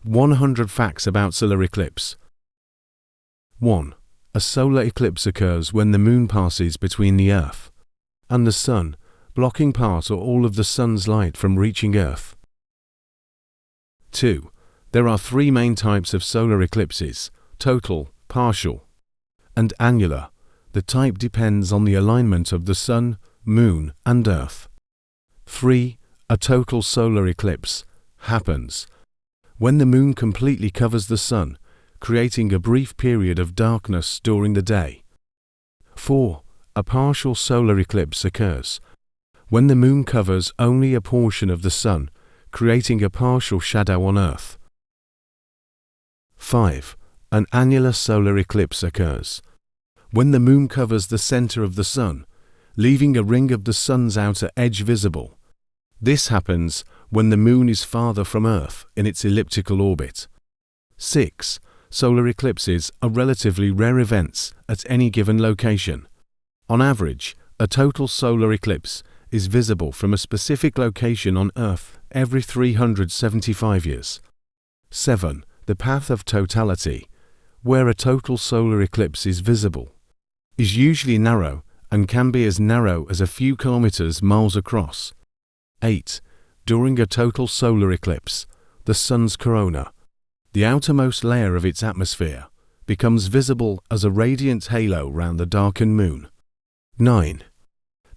100 facts about solar eclipse. 1. A solar eclipse occurs when the moon passes between the Earth and the Sun, blocking part or all of the Sun's light from reaching Earth. 2. There are three main types of solar eclipses: total, partial, and annular. The type depends on the alignment of the Sun, Moon, and Earth. 3. A total solar eclipse happens when the Moon completely covers the Sun, creating a brief period of darkness during the day. 4. A partial solar eclipse occurs when the Moon covers only a portion of the Sun, creating a partial shadow on Earth. 5. An annular solar eclipse occurs when the Moon covers the center of the Sun, leaving a ring of the Sun's outer edge visible. This happens when the Moon is farther from Earth in its elliptical orbit. 6. Solar eclipses are relatively rare events at any given location. On average, a total solar eclipse is visible from a specific location on Earth every 375 years. 7. The path of totality, where a total solar eclipse is visible, is usually narrow and can be as narrow as a few miles across. 8. During a total solar eclipse, the Sun's corona, the outermost layer of its atmosphere, becomes visible as a radiant halo round the darkened Moon. 9.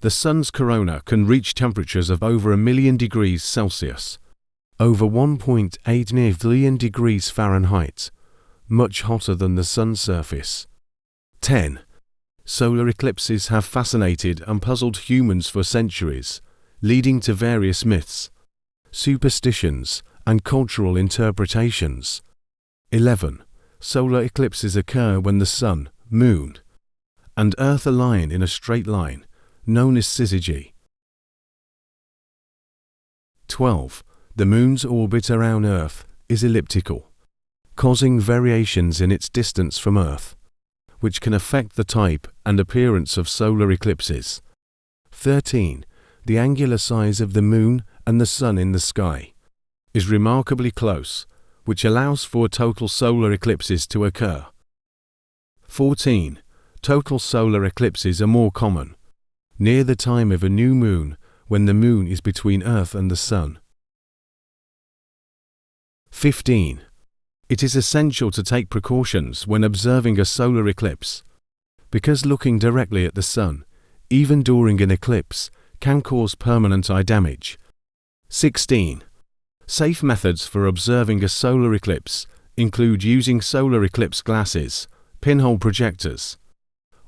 The Sun's corona can reach temperatures of over 1 million degrees Celsius, over 1.8 billion degrees Fahrenheit, much hotter than the Sun's surface. 10. Solar eclipses have fascinated and puzzled humans for centuries, leading to various myths, superstitions, and cultural interpretations. 11. Solar eclipses occur when the Sun, Moon, and Earth align in a straight line, known as syzygy. 12. The Moon's orbit around Earth is elliptical, causing variations in its distance from Earth, which can affect the type and appearance of solar eclipses. 13. The angular size of the Moon and the Sun in the sky is remarkably close, which allows for total solar eclipses to occur. 14. Total solar eclipses are more common near the time of a new moon, when the Moon is between Earth and the Sun. 15. It is essential to take precautions when observing a solar eclipse, because looking directly at the Sun, even during an eclipse, can cause permanent eye damage. 16. Safe methods for observing a solar eclipse include using solar eclipse glasses, pinhole projectors,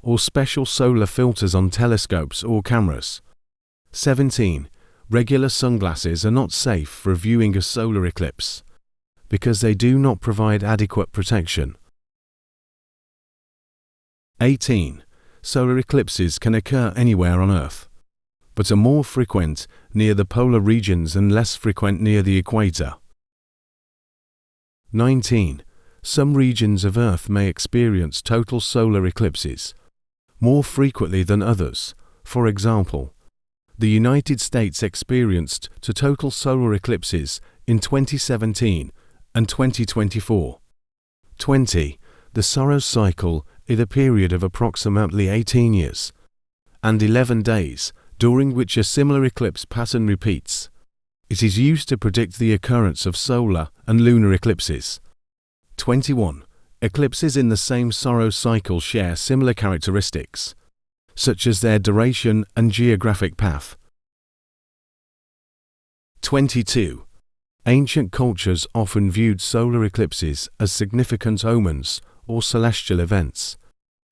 or special solar filters on telescopes or cameras. 17. Regular sunglasses are not safe for viewing a solar eclipse, because they do not provide adequate protection. 18. Solar eclipses can occur anywhere on Earth, but are more frequent near the polar regions and less frequent near the equator. 19. Some regions of Earth may experience total solar eclipses more frequently than others. For example, the United States experienced total solar eclipses in 2017 and 2024. 20. The Saros cycle is a period of approximately 18 years and 11 days, during which a similar eclipse pattern repeats. It is used to predict the occurrence of solar and lunar eclipses. 21. Eclipses in the same Saros cycle share similar characteristics, such as their duration and geographic path. 22. Ancient cultures often viewed solar eclipses as significant omens or celestial events,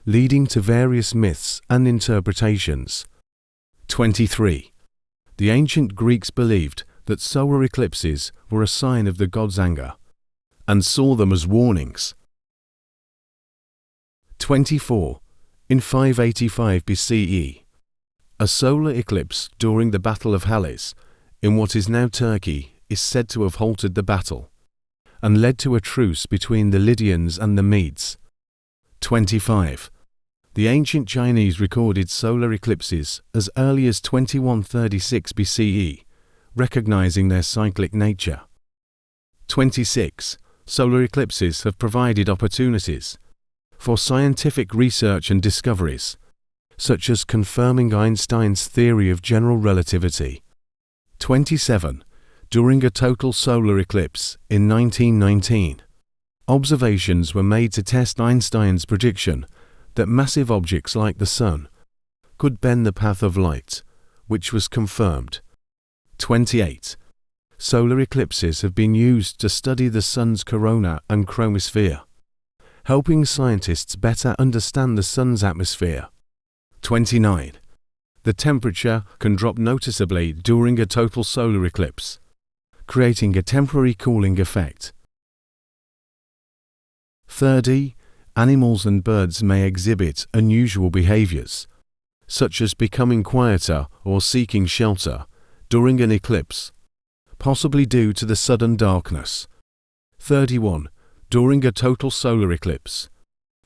leading to various myths and interpretations. 23. The ancient Greeks believed that solar eclipses were a sign of the god's anger, and saw them as warnings. 24. In 585 BCE, a solar eclipse during the Battle of Halys, in what is now Turkey, is said to have halted the battle, and led to a truce between the Lydians and the Medes. 25. The ancient Chinese recorded solar eclipses as early as 2136 BCE, recognizing their cyclic nature. 26. solar eclipses have provided opportunities for scientific research and discoveries, such as confirming Einstein's theory of general relativity. 27. During a total solar eclipse in 1919, observations were made to test Einstein's prediction that massive objects like the Sun could bend the path of light, which was confirmed. 28. Solar eclipses have been used to study the Sun's corona and chromosphere, helping scientists better understand the Sun's atmosphere. 29. The temperature can drop noticeably during a total solar eclipse, creating a temporary cooling effect. 30. Animals and birds may exhibit unusual behaviors, such as becoming quieter or seeking shelter during an eclipse, possibly due to the sudden darkness. 31. During a total solar eclipse,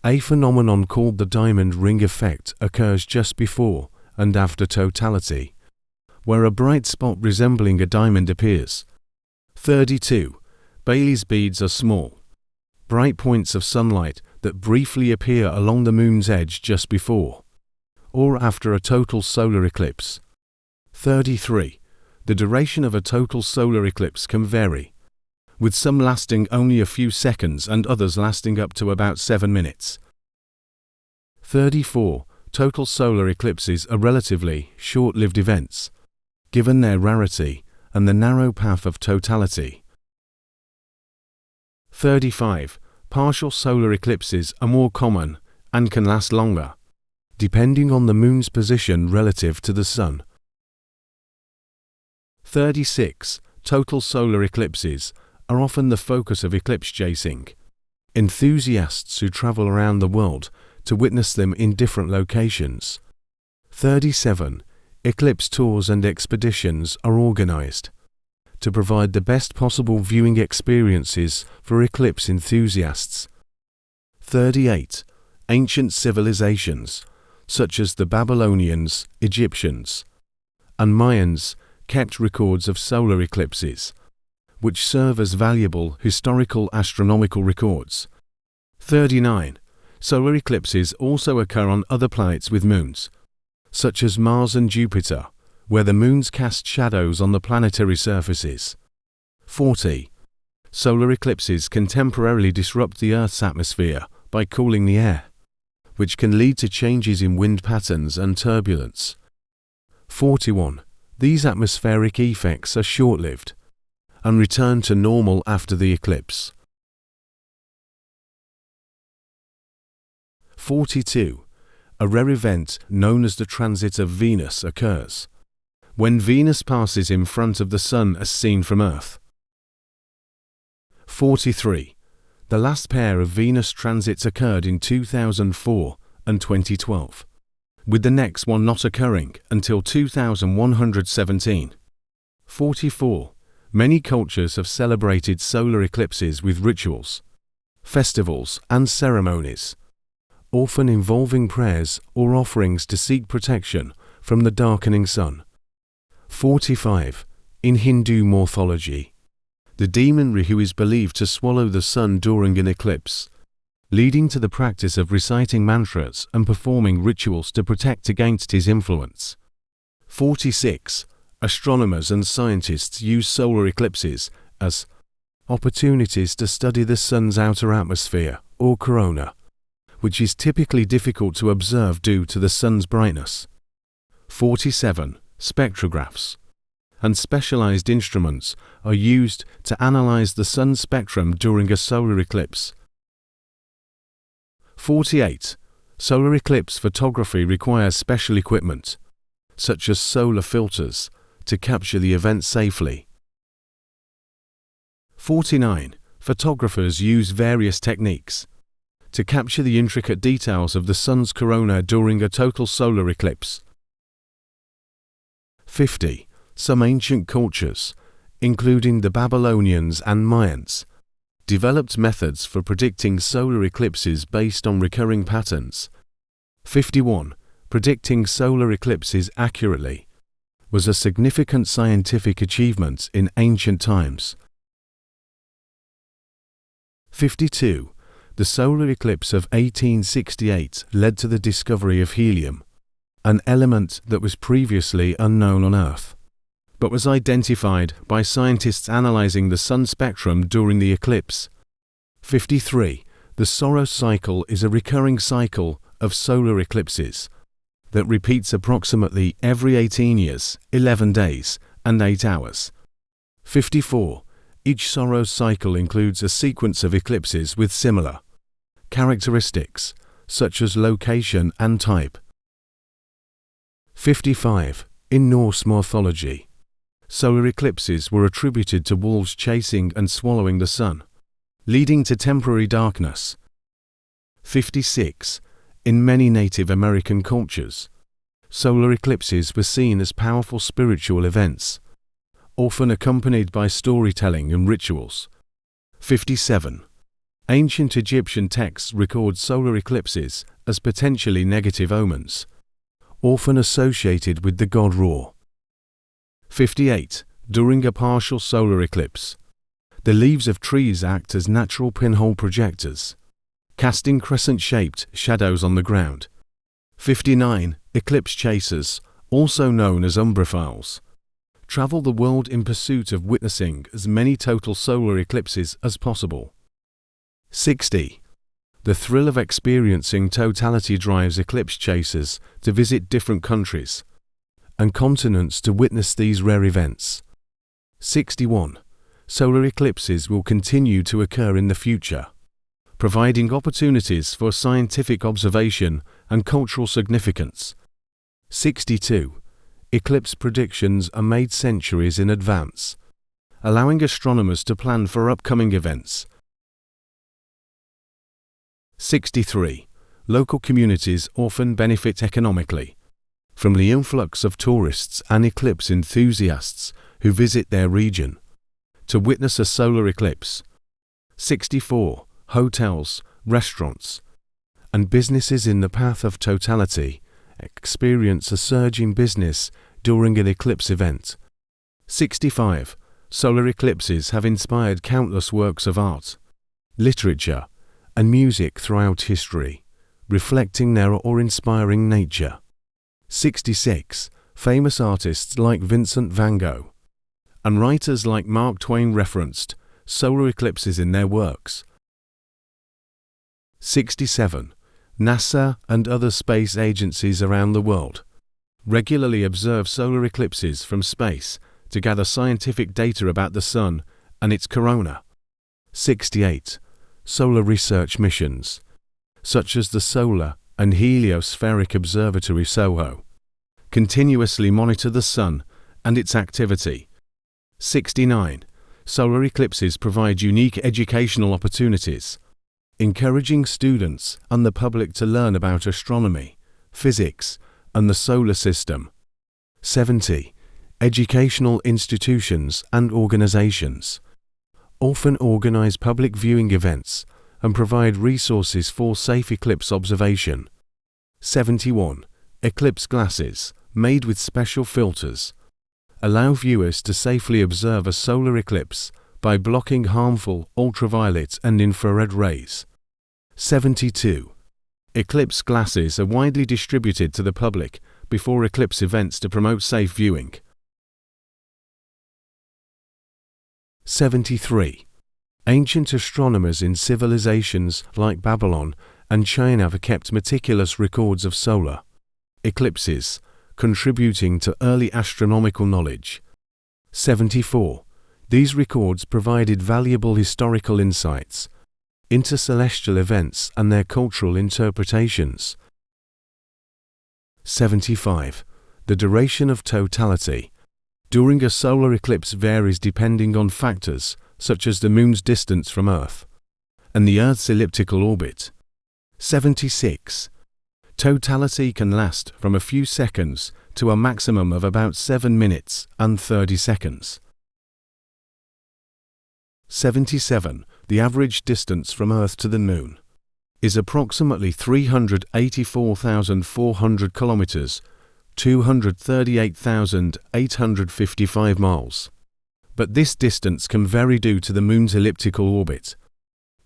a phenomenon called the diamond ring effect occurs just before and after totality, where a bright spot resembling a diamond appears. 32. Bailey's beads are small, bright points of sunlight that briefly appear along the moon's edge just before or after a total solar eclipse. 33. The duration of a total solar eclipse can vary, with some lasting only a few seconds and others lasting up to about 7 minutes. 34. Total solar eclipses are relatively short-lived events, given their rarity and the narrow path of totality. 35. Partial solar eclipses are more common and can last longer, depending on the moon's position relative to the Sun. 36. Total solar eclipses are often the focus of eclipse chasing. Enthusiasts who travel around the world to witness them in different locations. 37. Eclipse tours and expeditions are organized to provide the best possible viewing experiences for eclipse enthusiasts. 38. Ancient civilizations, such as the Babylonians, Egyptians, and Mayans, kept records of solar eclipses, which serve as valuable historical astronomical records. 39. Solar eclipses also occur on other planets with moons, such as Mars and Jupiter, where the moons cast shadows on the planetary surfaces. 40. Solar eclipses can temporarily disrupt the Earth's atmosphere by cooling the air, which can lead to changes in wind patterns and turbulence. 41. These atmospheric effects are short-lived and return to normal after the eclipse. 42. A rare event known as the transit of Venus occurs when Venus passes in front of the Sun as seen from Earth. 43. The last pair of Venus transits occurred in 2004 and 2012, with the next one not occurring until 2117. 44. Many cultures have celebrated solar eclipses with rituals, festivals, and ceremonies, often involving prayers or offerings to seek protection from the darkening sun. 45. In Hindu mythology, the demon Rahu is believed to swallow the sun during an eclipse, leading to the practice of reciting mantras and performing rituals to protect against his influence. 46. Astronomers and scientists use solar eclipses as opportunities to study the sun's outer atmosphere, or corona, which is typically difficult to observe due to the sun's brightness. 47. Spectrographs and specialized instruments are used to analyze the sun's spectrum during a solar eclipse. 48. Solar eclipse photography requires special equipment, such as solar filters, to capture the event safely. 49. Photographers use various techniques to capture the intricate details of the sun's corona during a total solar eclipse. 50. Some ancient cultures, including the Babylonians and Mayans, developed methods for predicting solar eclipses based on recurring patterns. 51. Predicting solar eclipses accurately was a significant scientific achievement in ancient times. 52. The solar eclipse of 1868 led to the discovery of helium, an element that was previously unknown on Earth, but was identified by scientists analyzing the sun spectrum during the eclipse. 53. The Saros cycle is a recurring cycle of solar eclipses that repeats approximately every 18 years, 11 days, and 8 hours. 54. Each Saros cycle includes a sequence of eclipses with similar characteristics, such as location and type. 55. In Norse mythology, solar eclipses were attributed to wolves chasing and swallowing the sun, leading to temporary darkness. 56. In many Native American cultures, solar eclipses were seen as powerful spiritual events, often accompanied by storytelling and rituals. 57. Ancient Egyptian texts record solar eclipses as potentially negative omens, often associated with the god Ra. 58. During a partial solar eclipse, the leaves of trees act as natural pinhole projectors, casting crescent-shaped shadows on the ground. 59. Eclipse chasers, also known as umbrophiles, travel the world in pursuit of witnessing as many total solar eclipses as possible. 60. The thrill of experiencing totality drives eclipse chasers to visit different countries and continents to witness these rare events. 61. Solar eclipses will continue to occur in the future, providing opportunities for scientific observation and cultural significance. 62. Eclipse predictions are made centuries in advance, allowing astronomers to plan for upcoming events. 63. Local communities often benefit economically from the influx of tourists and eclipse enthusiasts who visit their region to witness a solar eclipse. 64. Hotels, restaurants, and businesses in the path of totality experience a surge in business during an eclipse event. 65. Solar eclipses have inspired countless works of art, literature, and music throughout history, reflecting their awe-inspiring nature. 66. Famous artists like Vincent van Gogh and writers like Mark Twain referenced solar eclipses in their works. 67. NASA and other space agencies around the world regularly observe solar eclipses from space to gather scientific data about the Sun and its corona. 68. Solar research missions, such as the Solar and Heliospheric Observatory SOHO, continuously monitor the Sun and its activity. 69. Solar eclipses provide unique educational opportunities, encouraging students and the public to learn about astronomy, physics, and the solar system. 70. Educational institutions and organizations often organize public viewing events and provide resources for safe eclipse observation. 71. Eclipse glasses, made with special filters, allow viewers to safely observe a solar eclipse by blocking harmful ultraviolet and infrared rays. 72. Eclipse glasses are widely distributed to the public before eclipse events to promote safe viewing. 73. Ancient astronomers in civilizations like Babylon and China have kept meticulous records of solar eclipses, contributing to early astronomical knowledge. 74. These records provided valuable historical insights into celestial events and their cultural interpretations. 75. The duration of totality during a solar eclipse varies depending on factors such as the Moon's distance from Earth and the Earth's elliptical orbit. 76. Totality can last from a few seconds to a maximum of about 7 minutes and 30 seconds. 77. The average distance from Earth to the Moon is approximately 384,400 kilometers, 238,855 miles. But this distance can vary due to the Moon's elliptical orbit.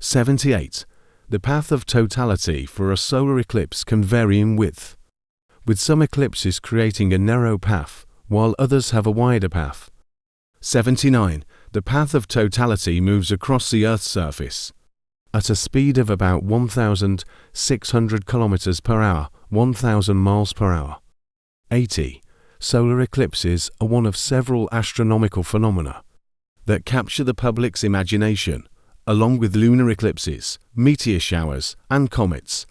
78. The path of totality for a solar eclipse can vary in width, with some eclipses creating a narrow path, while others have a wider path. 79. The path of totality moves across the Earth's surface at a speed of about 1,600 km per hour, 1,000 miles per hour. 80. Solar eclipses are one of several astronomical phenomena that capture the public's imagination, along with lunar eclipses, meteor showers, and comets.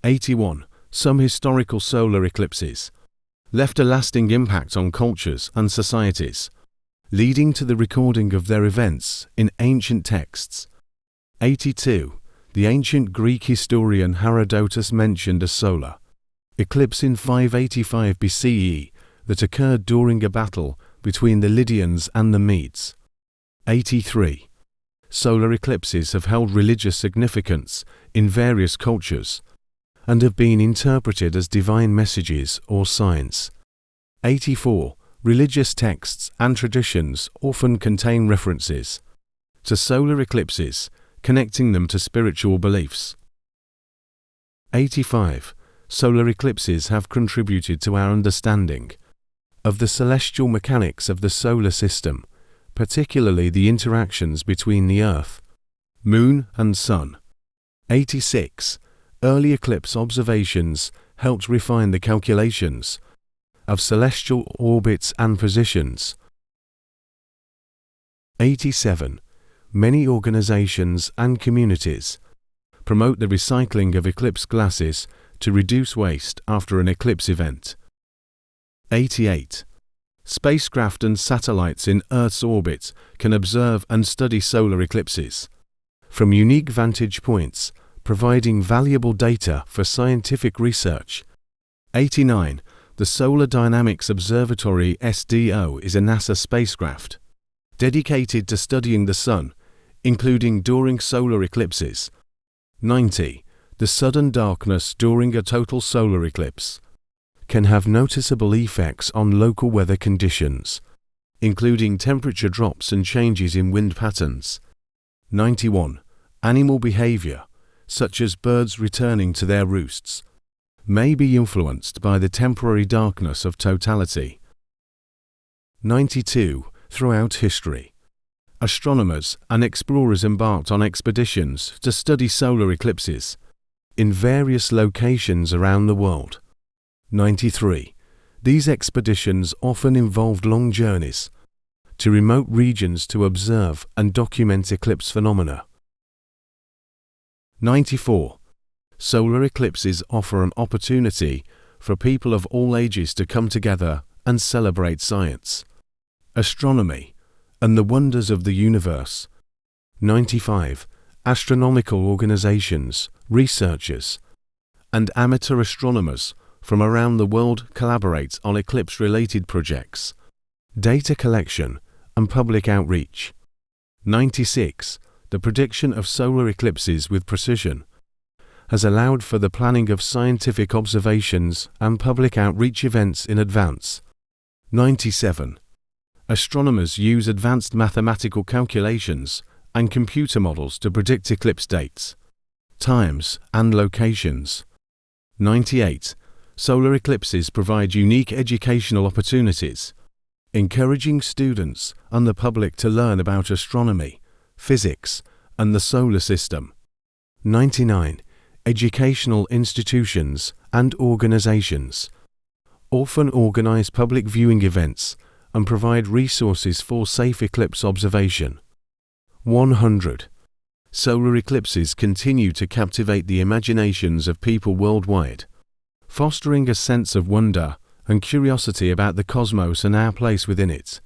81. Some historical solar eclipses left a lasting impact on cultures and societies, leading to the recording of their events in ancient texts. 82. The ancient Greek historian Herodotus mentioned a solar eclipse in 585 BCE that occurred during a battle between the Lydians and the Medes. 83. Solar eclipses have held religious significance in various cultures and have been interpreted as divine messages or signs. 84. Religious texts and traditions often contain references to solar eclipses, connecting them to spiritual beliefs. 85. Solar eclipses have contributed to our understanding of the celestial mechanics of the solar system, particularly the interactions between the Earth, Moon, and Sun. 86. Early eclipse observations helped refine the calculations of celestial orbits and positions. 87. Many organizations and communities promote the recycling of eclipse glasses to reduce waste after an eclipse event. 88. Spacecraft and satellites in Earth's orbit can observe and study solar eclipses from unique vantage points, providing valuable data for scientific research. 89. The Solar Dynamics Observatory (SDO) is a NASA spacecraft dedicated to studying the Sun, including during solar eclipses. 90. The sudden darkness during a total solar eclipse can have noticeable effects on local weather conditions, including temperature drops and changes in wind patterns. 91. Animal behavior, such as birds returning to their roosts, may be influenced by the temporary darkness of totality. 92. Throughout history, astronomers and explorers embarked on expeditions to study solar eclipses in various locations around the world. 93. These expeditions often involved long journeys to remote regions to observe and document eclipse phenomena. 94. Solar eclipses offer an opportunity for people of all ages to come together and celebrate science, astronomy, and the wonders of the universe. 95. Astronomical organizations, researchers, and amateur astronomers from around the world collaborate on eclipse-related projects, data collection, and public outreach. 96. The prediction of solar eclipses with precision has allowed for the planning of scientific observations and public outreach events in advance. 97. Astronomers use advanced mathematical calculations and computer models to predict eclipse dates, times, and locations. 98. Solar eclipses provide unique educational opportunities, encouraging students and the public to learn about astronomy, physics, and the solar system. 99. Educational institutions and organizations often organize public viewing events and provide resources for safe eclipse observation. 100. Solar eclipses continue to captivate the imaginations of people worldwide, fostering a sense of wonder and curiosity about the cosmos and our place within it.